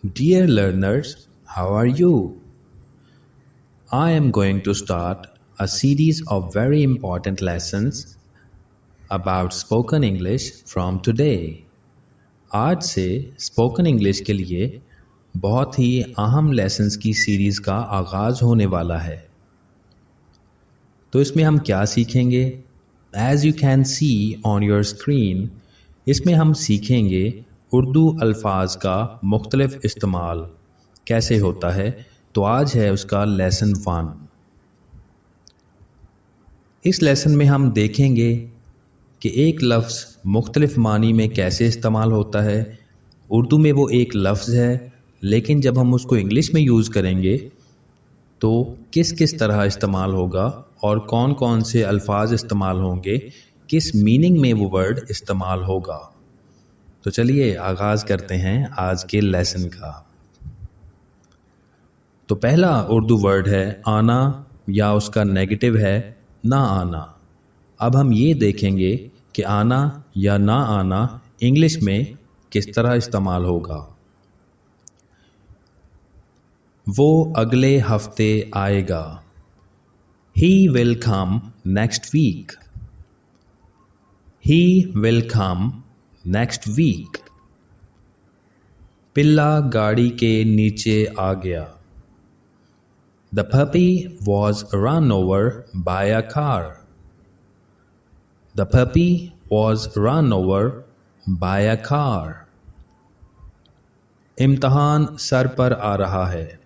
Dear learners, how are you? I am going to start a series of very important lessons about spoken English from today. आज से spoken English के लिए बहुत ही अहम lessons की series का आगाज़ होने वाला है। तो इसमें हम क्या सीखेंगे? As you can see on your screen, इसमें हम सीखेंगे उर्दू अल्फाज का मुख्तलिफ इस्तेमाल कैसे होता है। तो आज है उसका लेसन 1। इस लेसन में हम देखेंगे कि एक लफ्ज़ मुख्तलिफ मानी में कैसे इस्तेमाल होता है। उर्दू में वो एक लफ्ज़ है, लेकिन जब हम उसको इंग्लिश में यूज़ करेंगे तो किस किस तरह इस्तेमाल होगा और कौन कौन से अल्फाज इस्तेमाल होंगे, किस मीनिंग में वो वर्ड इस्तेमाल होगा। तो चलिए आगाज़ करते हैं आज के लेसन का। तो पहला उर्दू वर्ड है आना, या उसका नेगेटिव है ना आना। अब हम ये देखेंगे कि आना या ना आना इंग्लिश में किस तरह इस्तेमाल होगा। वो अगले हफ्ते आएगा। He will come next week. He will come next week. पिल्ला गाड़ी के नीचे आ गया। The puppy was run over by a car. The puppy was run over by a car. इम्तहान सर पर आ रहा है।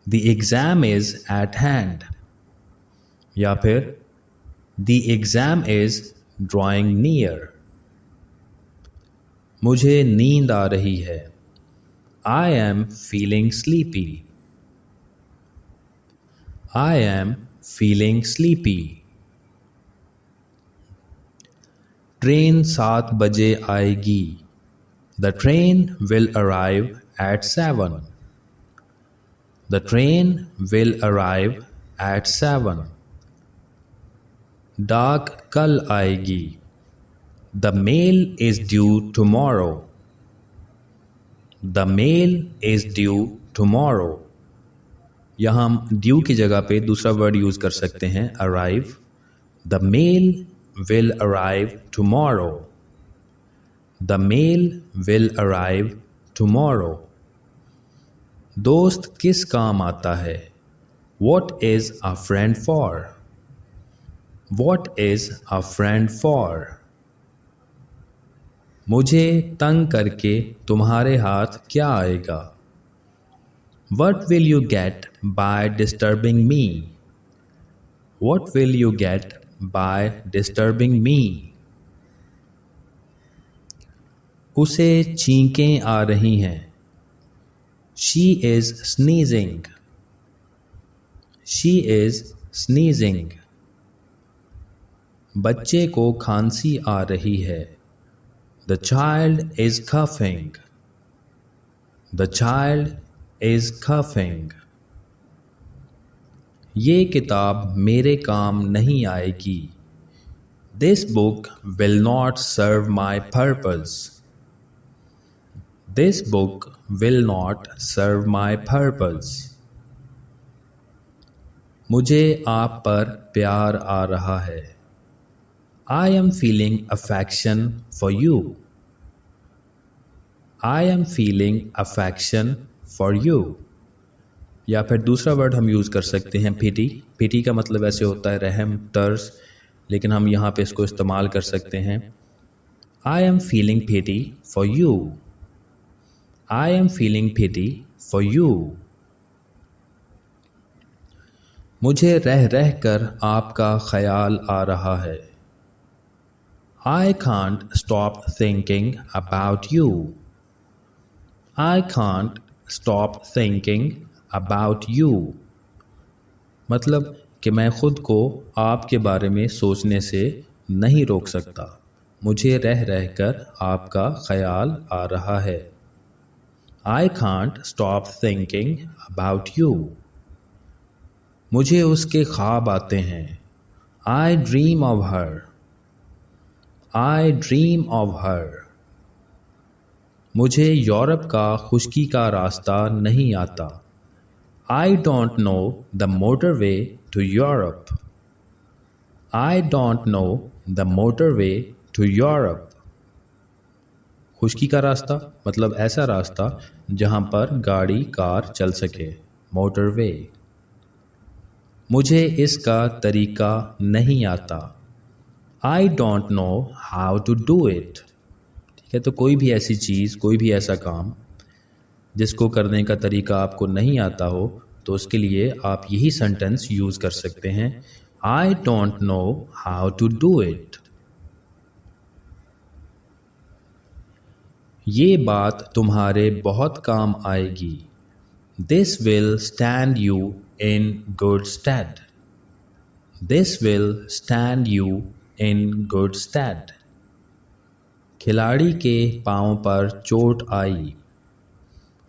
The exam is at hand. या फिर The exam is drawing near. मुझे नींद आ रही है। I am feeling sleepy. I am feeling sleepy. Train 7 बजे आएगी। The train will arrive at 7. The train will arrive at 7. डाक कल आएगी। The mail is due tomorrow. The mail is due tomorrow. यहाँ हम ड्यू की जगह पे दूसरा वर्ड यूज़ कर सकते हैं, arrive. The mail will arrive tomorrow. The mail will arrive tomorrow. दोस्त किस काम आता है? What is a friend for? What is a friend for? मुझे तंग करके तुम्हारे हाथ क्या आएगा? What will you get by disturbing me? What will you get by disturbing me? उसे छींकें आ रही हैं। She is sneezing. She is sneezing. बच्चे को खांसी आ रही है। The child is coughing. The child is coughing. ये किताब मेरे काम नहीं आएगी। This book will not serve my purpose. This book will not serve my purpose. मुझे आप पर प्यार आ रहा है। I am feeling affection for you. I am feeling affection for you. या फिर दूसरा वर्ड हम यूज़ कर सकते हैं pity. pity का मतलब ऐसे होता है रहम, तरस, लेकिन हम यहाँ पे इसको इस्तेमाल कर सकते हैं I am feeling pity for you. I am feeling pity for you. मुझे रह रह कर आपका ख्याल आ रहा है। I can't stop thinking about you. I can't stop thinking about you. मतलब कि मैं खुद को आपके बारे में सोचने से नहीं रोक सकता। मुझे रह रह कर आपका ख्याल आ रहा है। I can't stop thinking about you. मुझे उसके ख्वाब आते हैं। I dream of her. I dream of her. मुझे यूरोप का खुश्की का रास्ता नहीं आता। I don't know the motorway to Europe. I don't know the motorway to Europe. खुश्की का रास्ता मतलब ऐसा रास्ता जहाँ पर गाड़ी कार चल सके, मोटर वे। मुझे इसका तरीका नहीं आता। I don't know how to do it. ठीक है, तो कोई भी ऐसी चीज़, कोई भी ऐसा काम जिसको करने का तरीका आपको नहीं आता हो, तो उसके लिए आप यही सेंटेंस यूज़ कर सकते हैं, I don't know how to do it. ये बात तुम्हारे बहुत काम आएगी। This will stand you in good stead. This will stand you in good stead. खिलाड़ी के पाँव पर चोट आई।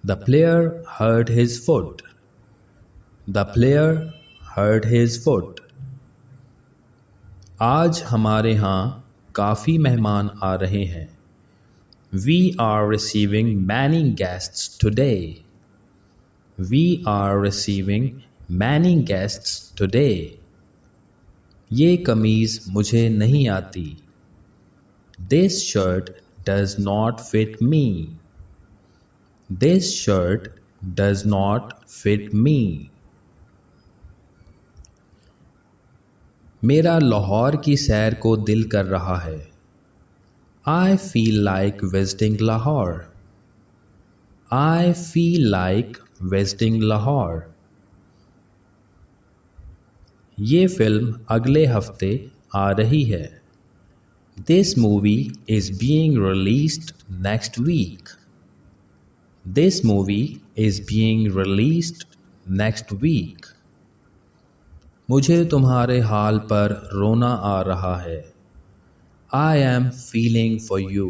The player hurt his foot. The player hurt his foot. आज हमारे यहाँ काफ़ी मेहमान आ रहे हैं। We are receiving many guests today. We are receiving many guests today. ये कमीज़ मुझे नहीं आती। This shirt does not fit me. This shirt does not fit me. मेरा लाहौर की सैर को दिल कर रहा है। I feel like visiting Lahore. I feel like visiting Lahore. ये फिल्म अगले हफ्ते आ रही है। This movie is being released next week. This movie is being released next week. मुझे तुम्हारे हाल पर रोना आ रहा है। I am feeling for you.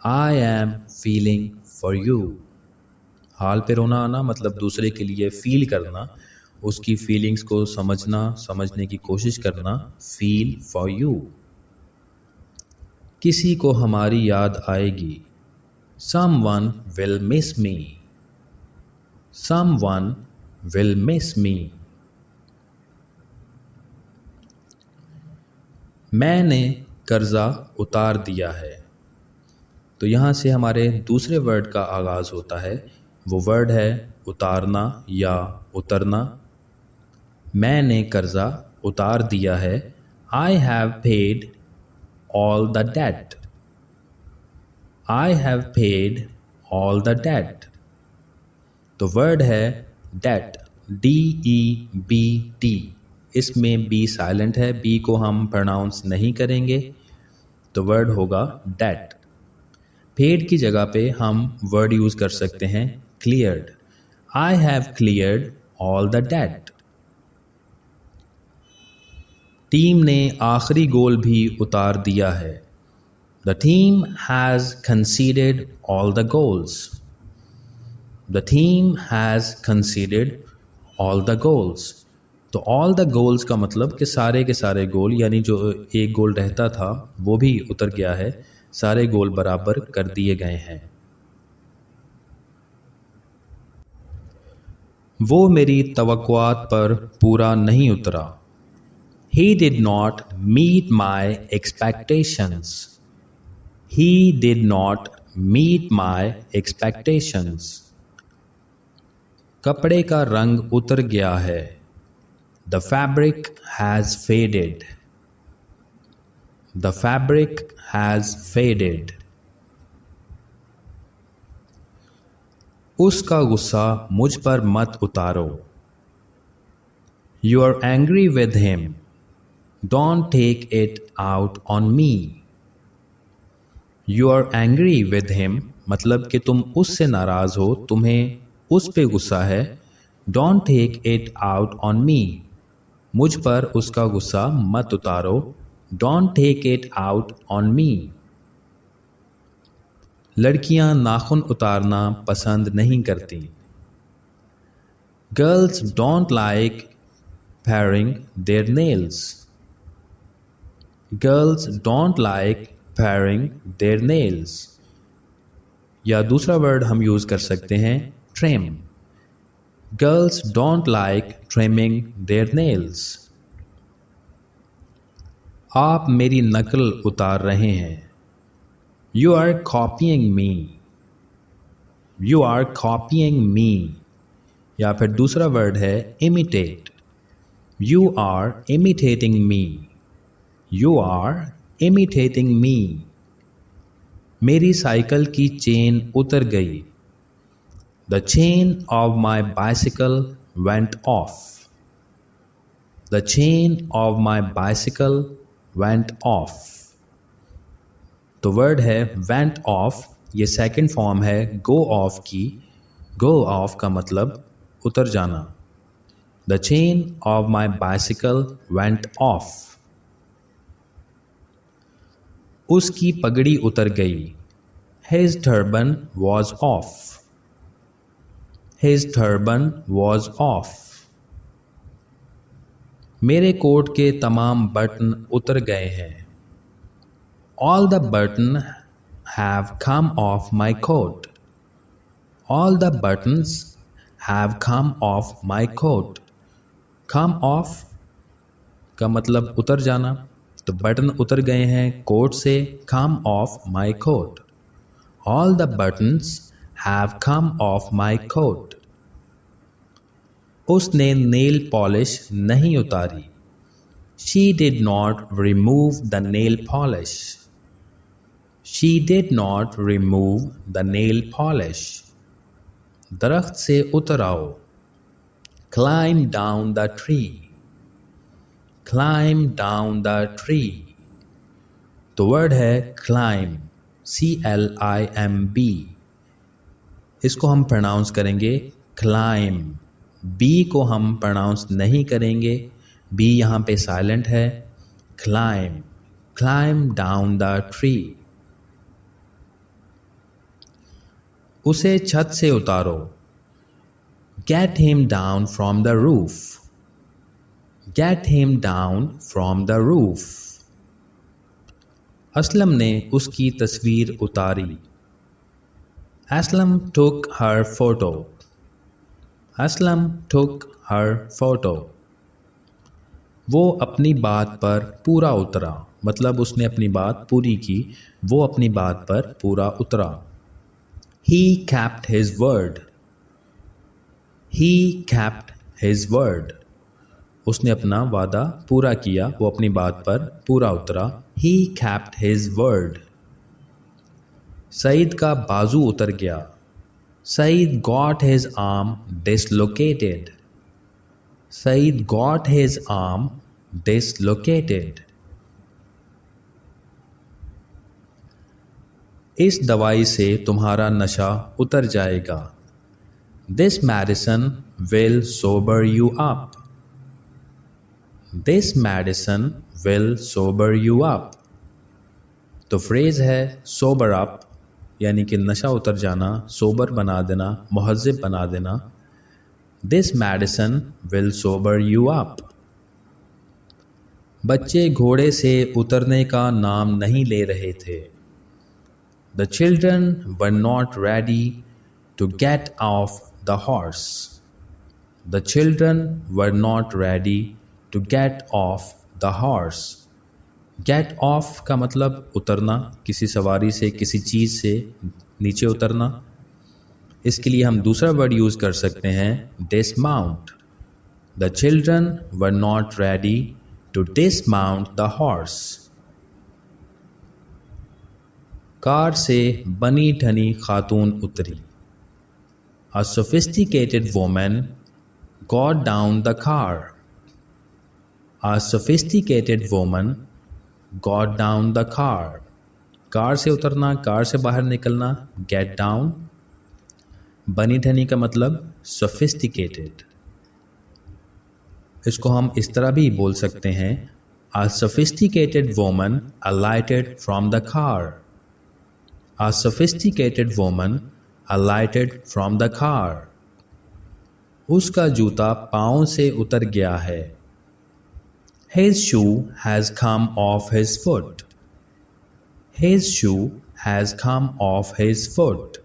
I am feeling for you. हाल पे रोना आना मतलब दूसरे के लिए फील करना, उसकी फीलिंग्स को समझना, समझने की कोशिश करना, फील फॉर यू। किसी को हमारी याद आएगी। Someone will miss me. Someone will miss me. मैंने कर्जा उतार दिया है। तो यहाँ से हमारे दूसरे वर्ड का आगाज़ होता है। वो वर्ड है उतारना या उतरना। मैंने कर्जा उतार दिया है। I have paid all the debt. I have paid all the debt. तो वर्ड है debt, DEBT। इसमें बी साइलेंट है, बी को हम प्रोनाउंस नहीं करेंगे, तो वर्ड होगा डेट। पेड की जगह पे हम वर्ड यूज़ कर सकते हैं cleared. I have cleared all the debt. Team ने आखिरी गोल भी उतार दिया है। The team has considered all the goals. The team has considered all the goals. तो ऑल द गोल्स का मतलब कि सारे के सारे गोल, यानी जो एक गोल रहता था वो भी उतर गया है, सारे गोल बराबर कर दिए गए हैं। वो मेरी तवक्कुआत पर पूरा नहीं उतरा। He did not meet my expectations. He did not meet my expectations. कपड़े का रंग उतर गया है। The fabric has faded. The fabric has faded. उसका गुस्सा मुझ पर मत उतारो। You are angry with him. Don't take it out on me. You are angry with him मतलब कि तुम उससे नाराज हो, तुम्हें उस पे गुस्सा है। Don't take it out on me. मुझ पर उसका गुस्सा मत उतारो। Don't take it out on me. लड़कियां नाखून उतारना पसंद नहीं करती। Girls don't like paring their nails. Girls don't like paring their nails. या दूसरा वर्ड हम यूज़ कर सकते हैं trim. Girls don't like trimming their nails. आप मेरी नकल उतार रहे हैं। You are copying me. You are copying me. या फिर दूसरा वर्ड है imitate. You are imitating me. You are imitating me. मेरी साइकिल की चेन उतर गई। The chain of my bicycle went off. The chain of my bicycle went off. तो word है वेंट ऑफ, ये सेकंड फॉर्म है go of की। गो of का मतलब उतर जाना। The chain of my bicycle went of. उसकी पगड़ी उतर गई। His turban was off. His turban was off. मेरे कोट के तमाम बटन उतर गए हैं। All the buttons have come off my coat. All the buttons have come off my coat. Come off का मतलब उतर जाना, तो बटन उतर गए हैं कोट से। Come off my coat. All the buttons have come off my coat. उसने नेल पॉलिश नहीं उतारी। She did not remove the nail polish. She did not remove the nail polish. दरख्त से उतर आओ। Climb down the tree. Climb down the tree. तो word है climb, CLIMB। इसको हम प्रोनाउंस करेंगे climb। बी को हम प्रोनाउंस नहीं करेंगे, बी यहाँ पे साइलेंट है। climb, climb down the tree। उसे छत से उतारो। Get him down from the roof. Get him down from the roof. Aslam ने उसकी तस्वीर उतारी। Aslam took her photo. Aslam took her photo. वो अपनी बात पर पूरा उतरा, मतलब उसने अपनी बात पूरी की, वो अपनी बात पर पूरा उतरा। He kept his word. He kept his word. उसने अपना वादा पूरा किया, वो अपनी बात पर पूरा उतरा। He kept his word. Saeed का बाजू उतर गया। Saeed got his arm dislocated. Saeed got his arm dislocated. इस दवाई से तुम्हारा नशा उतर जाएगा। This medicine will sober you up. This medicine will sober you up. तो फ्रेज है sober up, यानी कि नशा उतर जाना, सोबर बना देना, मुहज़्ज़िब बना देना। This medicine will sober you up. बच्चे घोड़े से उतरने का नाम नहीं ले रहे थे। The children were not ready to get off the horse. The children were not ready to get off the horse. Get off का मतलब उतरना, किसी सवारी से, किसी चीज़ से नीचे उतरना। इसके लिए हम दूसरा वर्ड यूज़ कर सकते हैं dismount. The children were not ready to dismount the horse. Car से बनी ठनी खातून उतरी। A sophisticated woman got down the car. A sophisticated woman got down the car. Car से उतरना, कार से बाहर निकलना, get down। बनी ठनी का मतलब sophisticated। इसको हम इस तरह भी बोल सकते हैं A sophisticated woman alighted from the car. A sophisticated woman alighted from the car. उसका जूता पाँव से उतर गया है। His shoe has come off his foot. His shoe has come off his foot.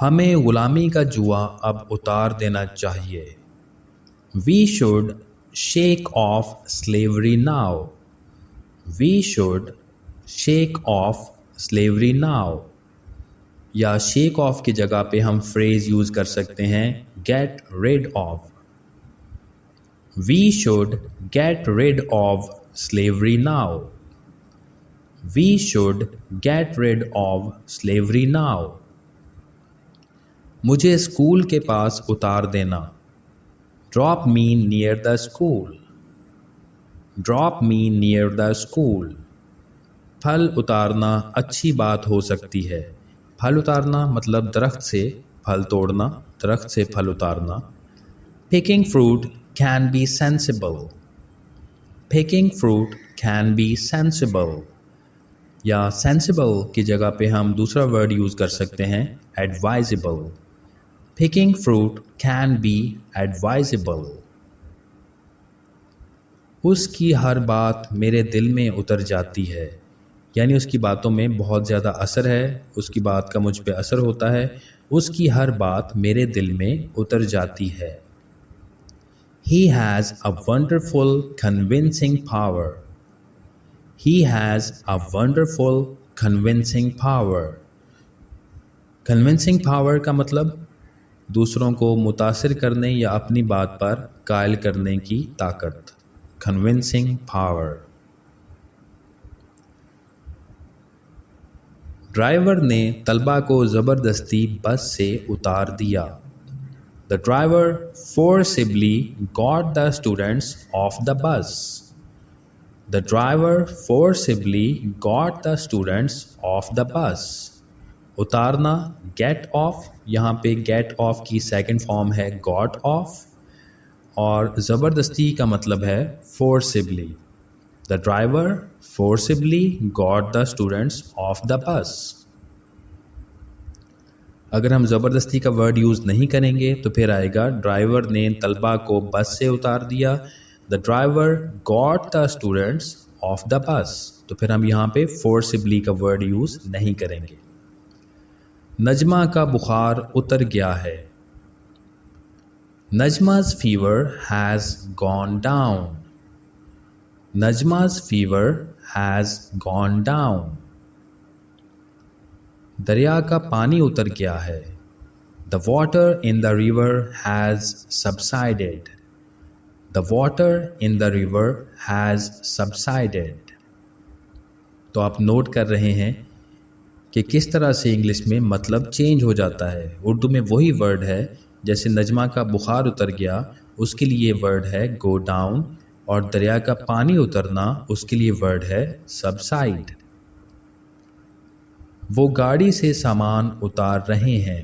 हमें गुलामी का जुआ अब उतार देना चाहिए। We should shake off slavery now. We should shake off slavery now. या शेक ऑफ की जगह पे हम फ्रेज यूज कर सकते हैं get rid of. We should get rid of slavery now. We should get rid of slavery now. मुझे school के पास उतार देना। Drop me near the school. Drop me near the school. फल उतारना अच्छी बात हो सकती है। फल उतारना मतलब दरख्त से फल तोड़ना, दरख्त से फल उतारना। Picking fruit can be sensible. Picking fruit can be sensible. या सेंसिबल की जगह पे हम दूसरा वर्ड यूज कर सकते हैं advisable. Picking fruit can be advisable. उसकी हर बात मेरे दिल में उतर जाती है। यानी उसकी बातों में बहुत ज़्यादा असर है, उसकी बात का मुझ पे असर होता है। उसकी हर बात मेरे दिल में उतर जाती है। He has a wonderful convincing power. He has a wonderful convincing power. Convincing power का मतलब दूसरों को मुतासिर करने या अपनी बात पर कायल करने की ताकत। Convincing power. ड्राइवर ने तलबा को ज़बरदस्ती बस से उतार दिया। The driver forcibly got the students off the bus. The driver forcibly got the students off the bus. उतारना get off, यहाँ पे get off की सेकंड फॉर्म है got off, और ज़बरदस्ती का मतलब है forcibly. The driver forcibly got the students off the bus. अगर हम ज़बरदस्ती का वर्ड यूज़ नहीं करेंगे तो फिर आएगा ड्राइवर ने तलबा को बस से उतार दिया। The driver got the students of the bus. तो फिर हम यहाँ पे फोर्सिबली का वर्ड यूज़ नहीं करेंगे। नजमा का बुखार उतर गया है। नजमा's fever has gone down. नजमा's fever has gone down. दरिया का पानी उतर गया है। The water in the river has subsided. The water in the river has subsided. तो आप नोट कर रहे हैं कि किस तरह से इंग्लिश में मतलब चेंज हो जाता है। उर्दू में वही वर्ड है, जैसे नजमा का बुखार उतर गया उसके लिए वर्ड है go down, और दरिया का पानी उतरना उसके लिए वर्ड है subside. वो गाड़ी से सामान उतार रहे हैं।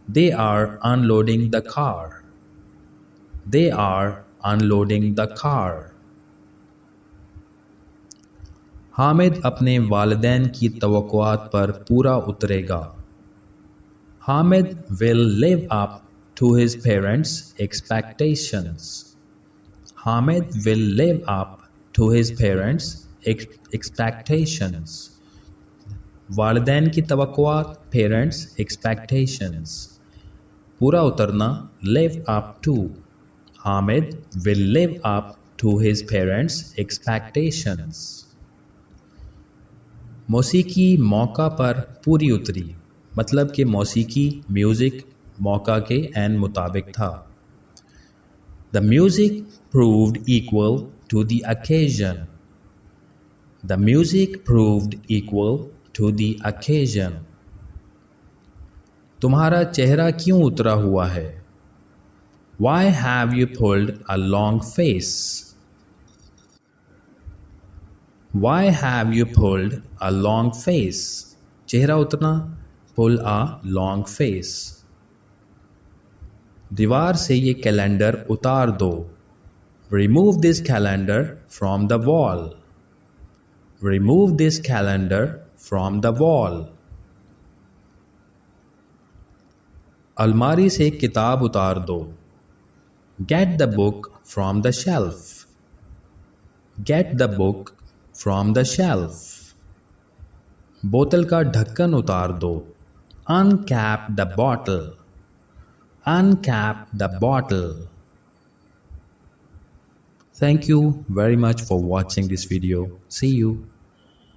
They are unloading the car. They are unloading the car. Hamid अपने वालिदैन की तवक्कुआत पर पूरा उतरेगा। Hamid will live up to his parents' expectations. Hamid will live up to his parents' expectations. वालिदैन की तवक्कुआत, पेरेंट्स एक्सपेक्टेशंस। पूरा उतरना live up to. Hamid will live up to his parents expectations. मौसीकी मौका पर पूरी उतरी, मतलब कि मौसीकी म्यूज़िक मौका के एन मुताबिक था। The music proved equal to the occasion. The music proved equal to the occasion. तुम्हारा चेहरा क्यों उतरा हुआ है? Why have you pulled a long face? Why have you pulled a long face? चेहरा उतरना, pull a long face. दीवार से ये कैलेंडर उतार दो। Remove this calendar from the wall. Remove this calendar from the wall. अलमारी से किताब उतार दो। Get the book from the shelf. Get the book from the shelf. बोतल का ढक्कन उतार दो। Uncap the bottle. Uncap the bottle. Thank you very much for watching this video. See you.